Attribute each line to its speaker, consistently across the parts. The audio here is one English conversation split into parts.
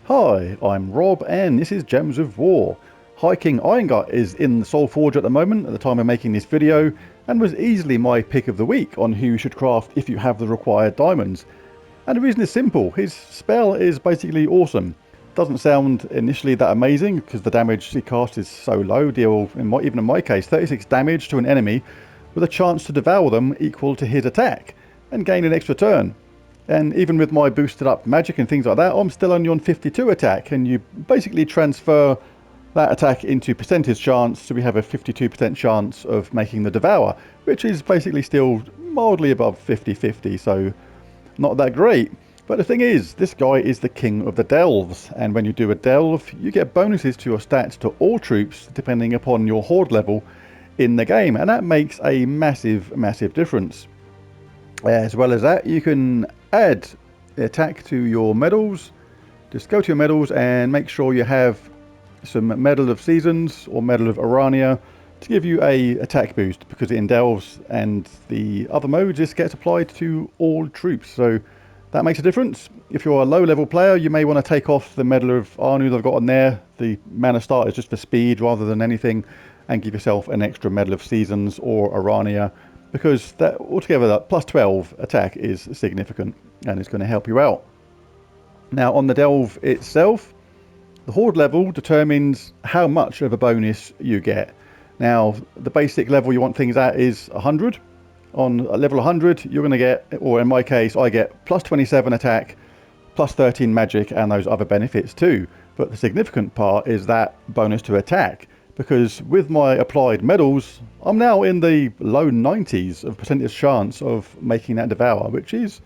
Speaker 1: Hi, I'm Rob and this is Gems of War. Hiking Irongut is in the Soul Forge at the moment at the time of making this video and was easily my pick of the week on who you should craft if you have the required diamonds. And the reason is simple, his spell is basically awesome. Doesn't sound initially that amazing because the damage he casts is so low, deal, even in my case, 36 damage to an enemy with a chance to devour them equal to his attack and gain an extra turn. And even with my boosted up magic and things like that, I'm still only on 52 attack, and you basically transfer that attack into percentage chance, so we have a 52% chance of making the devour, which is basically still mildly above 50-50, so not that great. But the thing is, this guy is the king of the delves, and when you do a delve, you get bonuses to your stats to all troops depending upon your horde level in the game, and that makes a massive difference. As well as that, you can add attack to your medals. Just go to your medals and make sure you have some Medal of Seasons or Medal of Arania to give you a attack boost, because in Delves and the other modes this gets applied to all troops, so that makes a difference. If you're a low level player, you may want to take off the Medal of Arnu that I've got on there. The mana start is just for speed rather than anything, and give yourself an extra Medal of Seasons or Arania, because that altogether that plus 12 attack is significant and it's going to help you out. Now on the delve itself, the horde level determines how much of a bonus you get. Now the basic level you want things at is 100. On level 100 you're going to get, or in my case I get plus 27 attack, plus 13 magic and those other benefits too. But the significant part is that bonus to attack, because with my applied medals I'm now in the low 90s of percentage chance of making that devour, which is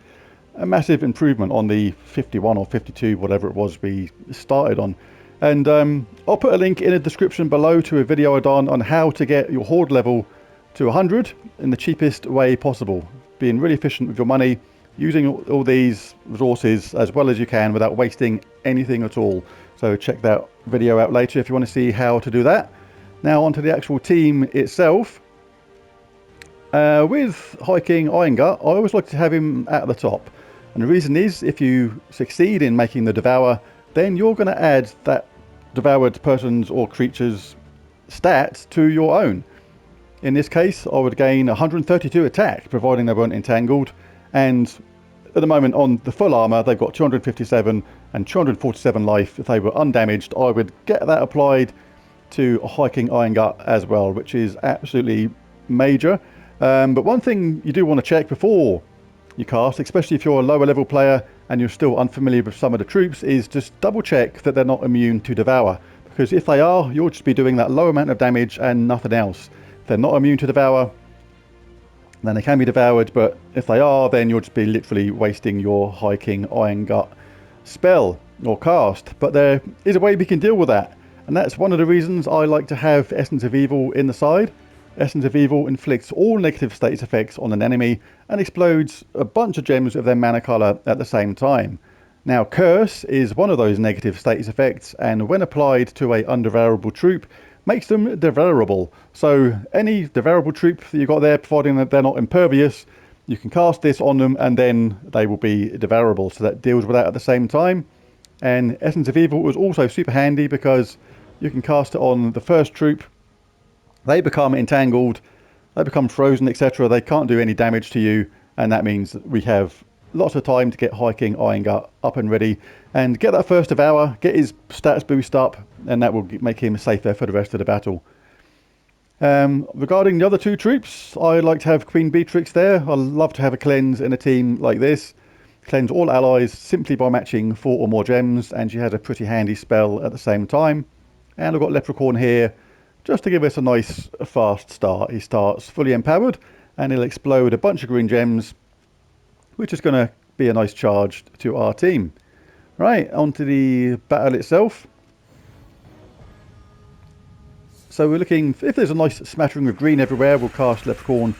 Speaker 1: a massive improvement on the 51 or 52 whatever it was we started on. And I'll put a link in the description below to a video I done on how to get your horde level to 100 in the cheapest way possible, being really efficient with your money, using all these resources as well as you can without wasting anything at all. So check that video out later if you want to see how to do that. Now onto the actual team itself. With hiking Irongut, I always like to have him at the top. And the reason is, if you succeed in making the devour, then you're going to add that devoured person's or creature's stats to your own. In this case, I would gain 132 attack, providing they weren't entangled. And at the moment on the full armor, they've got 257 and 247 life. If they were undamaged, I would get that applied to hiking Irongut as well, which is absolutely major. But one thing you do want to check before you cast, especially if you're a lower level player and you're still unfamiliar with some of the troops, is just double check that they're not immune to devour, because if they are, you'll just be doing that low amount of damage and nothing else. If they're not immune to devour, then they can be devoured, but if they are, then you'll just be literally wasting your hiking Irongut spell or cast. But there is a way we can deal with that, and that's one of the reasons I like to have Essence of Evil in the side. Essence of Evil inflicts all negative status effects on an enemy and explodes a bunch of gems of their mana colour at the same time. Now Curse is one of those negative status effects, and when applied to a undevourable troop, makes them devourable. So any devourable troop that you've got there, providing that they're not impervious, you can cast this on them and then they will be devourable. So that deals with that at the same time. And Essence of Evil was also super handy because you can cast it on the first troop. They become entangled, they become frozen, etc. They can't do any damage to you, and that means that we have lots of time to get hiking Irongut up and ready and get that first devour, get his stats boost up, and that will make him safer for the rest of the battle. Regarding the other two troops, I like to have Queen Beatrix there. I love to have a cleanse in a team like this. Cleanse all allies simply by matching 4 or more gems, and she has a pretty handy spell at the same time. And I've got Leprechaun here just to give us a nice fast start. He starts fully empowered and he'll explode a bunch of green gems, which is going to be a nice charge to our team. Right, onto the battle itself. So we're looking, if there's a nice smattering of green everywhere, we'll cast Leprechaun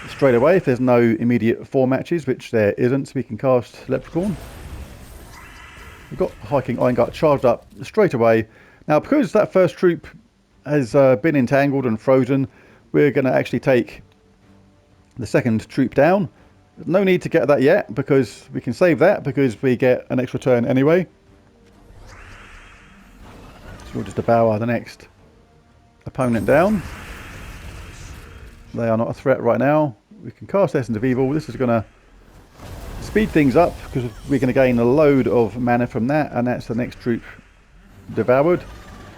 Speaker 1: straight away. If there's no immediate 4 matches, which there isn't, so we can cast Leprechaun. We've got hiking Irongut charged up straight away. Now because that first troop has been entangled and frozen, we're going to actually take the second troop down. No need to get that yet, because we can save that because we get an extra turn anyway. So we'll just devour the next opponent down. They are not a threat right now. We can cast Essence of Evil. This is going to speed things up because we're going to gain a load of mana from that, and that's the next troop devoured.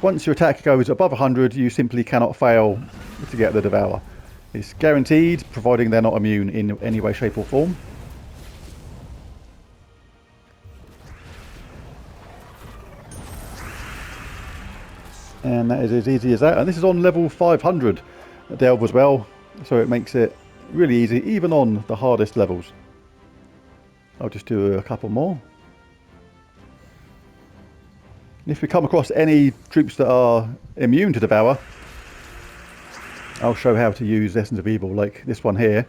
Speaker 1: Once your attack goes above 100, you simply cannot fail to get the devour. It's guaranteed, providing they're not immune in any way, shape or form. And that is as easy as that. And this is on level 500 delve as well, so it makes it really easy, even on the hardest levels. I'll just do a couple more. If we come across any troops that are immune to devour, I'll show how to use Essence of Evil. Like this one here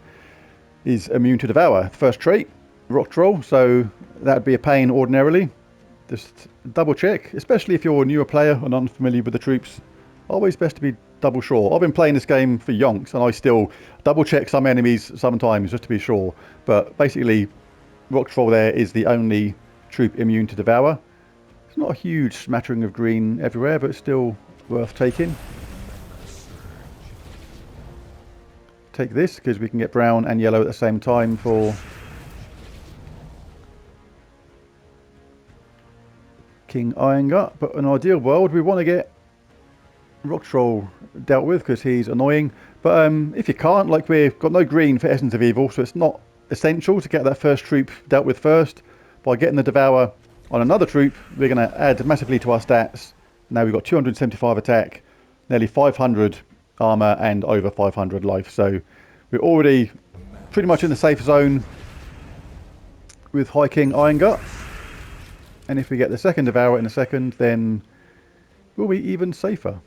Speaker 1: is immune to devour. First trait, rock troll, so that'd be a pain ordinarily. Just double check, especially if you're a newer player and unfamiliar with the troops. Always best to be double sure. I've been playing this game for yonks and I still double check some enemies sometimes just to be sure. But basically, rock troll there is the only troop immune to devour. It's not a huge smattering of green everywhere, but it's still worth taking. Take this because we can get brown and yellow at the same time for King Irongut. But in an ideal world, we want to get rock troll dealt with because he's annoying. But if you can't, like we've got no green for Essence of Evil, so it's not essential to get that first troop dealt with first. By getting the devour on another troop, we're going to add massively to our stats. Now we've got 275 attack, nearly 500 armor and over 500 life, so we're already pretty much in the safe zone with High King Irongut. And if we get the second devour in a second, then we'll be even safer.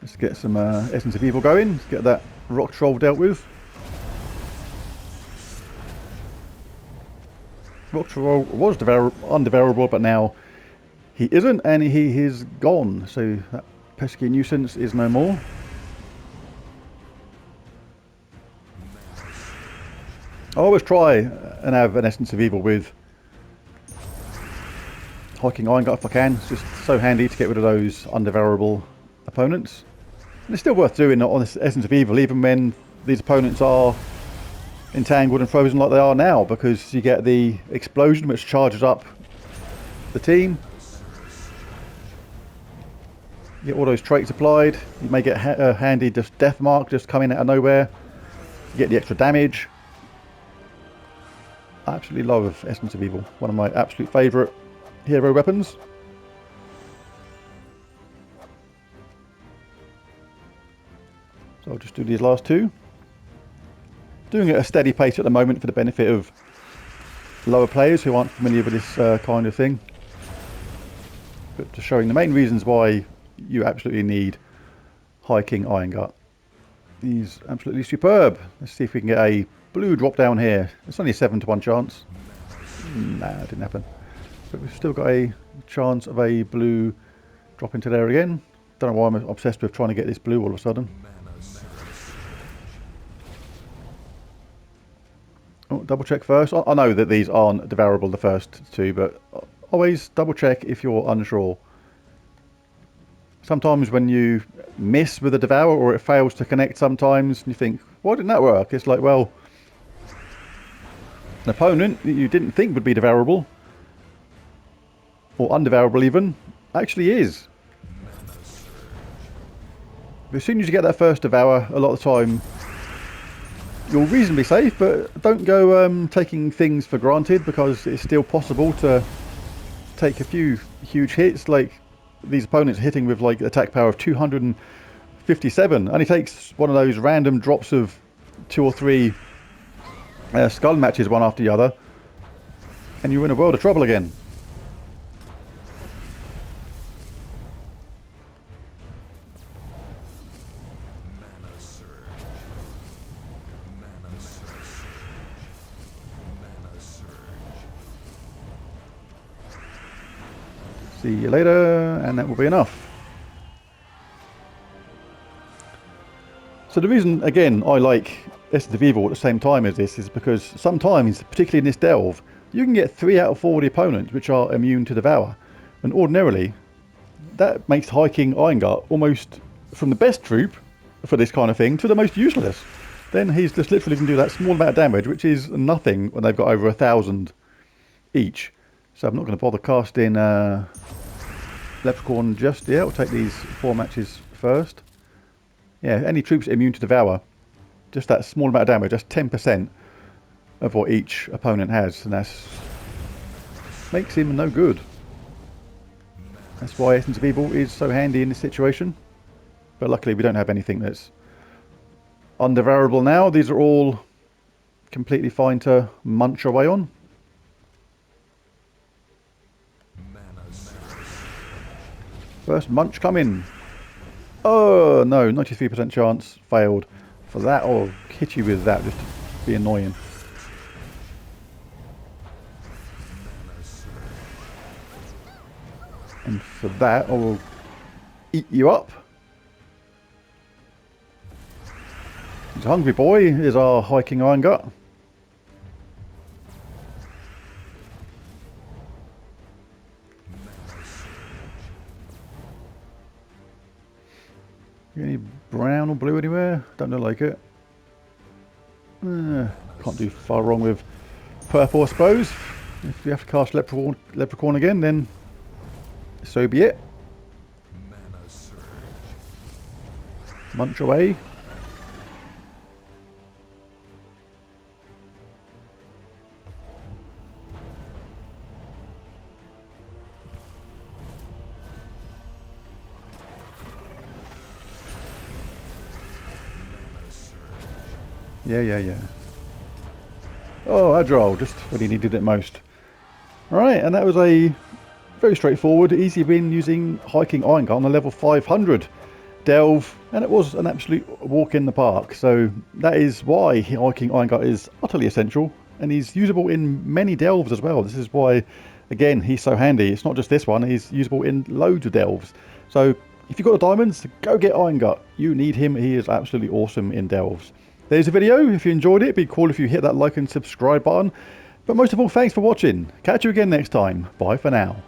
Speaker 1: Let's get some Essence of Evil going. Let's get that rock troll dealt with. Rock troll was undevourable, but now he isn't, and he is gone. So that pesky nuisance is no more. I always try and have an Essence of Evil with High King Irongut if I can. It's just so handy to get rid of those undevourable opponents. And it's still worth doing on this Essence of Evil, even when these opponents are entangled and frozen like they are now, because you get the explosion which charges up the team. You get all those traits applied. You may get a handy just death mark just coming out of nowhere. You get the extra damage. I absolutely love Essence of Evil, one of my absolute favourite hero weapons. So I'll just do these last two. Doing it at a steady pace at the moment for the benefit of lower players who aren't familiar with this kind of thing. But just showing the main reasons why you absolutely need High King Irongut. He's absolutely superb. Let's see if we can get a blue drop down here. It's only a 7 to 1 chance. Nah, it didn't happen. But we've still got a chance of a blue drop into there again. Don't know why I'm obsessed with trying to get this blue all of a sudden. Oh, double check first. I know that these aren't devourable, the first two, but always double check if you're unsure. Sometimes when you miss with a devour or it fails to connect sometimes, you think, why didn't that work? It's like, well, an opponent that you didn't think would be devourable, or undevourable even, actually is. But as soon as you get that first devour, a lot of the time, you're reasonably safe, but don't go taking things for granted, because it's still possible to take a few huge hits. Like these opponents hitting with like attack power of 257. Only takes one of those random drops of 2 or 3 skull matches one after the other, and you're in a world of trouble again. See you later, and that will be enough. So the reason, again, I like Essence of Evil at the same time as this is because sometimes, particularly in this delve, you can get 3 out of 4 of the opponents which are immune to Devour. And ordinarily, that makes High King Irongut almost from the best troop for this kind of thing to the most useless. Then he's just literally can do that small amount of damage, which is nothing when they've got over 1,000 each. So I'm not going to bother casting Leprechaun just yet. I'll take these 4 matches first. Yeah, any troops immune to Devour, just that small amount of damage, that's 10% of what each opponent has, and that's makes him no good. That's why Essence of Evil is so handy in this situation. But luckily we don't have anything that's undevourable now. These are all completely fine to munch away on. First munch coming. Oh no, 93% chance, failed. For that, I'll hit you with that just to be annoying. And for that, I will eat you up. He's a hungry boy, is our High King Irongut. Any brown or blue anywhere? Don't look like it. Can't do far wrong with purple, I suppose. If you have to cast Leprechaun again, then so be it. Munch away. Yeah. Oh, Agile, just when he needed it most. Alright, and that was a very straightforward, easy win using High King Irongut on the level 500 delve, and it was an absolute walk in the park. So that is why High King Irongut is utterly essential, and he's usable in many delves as well. This is why, again, he's so handy. It's not just this one, he's usable in loads of delves. So if you've got the diamonds, go get Irongut. You need him, he is absolutely awesome in delves. There's a video. If you enjoyed it, it'd be cool if you hit that like and subscribe button. But most of all, thanks for watching. Catch you again next time. Bye for now.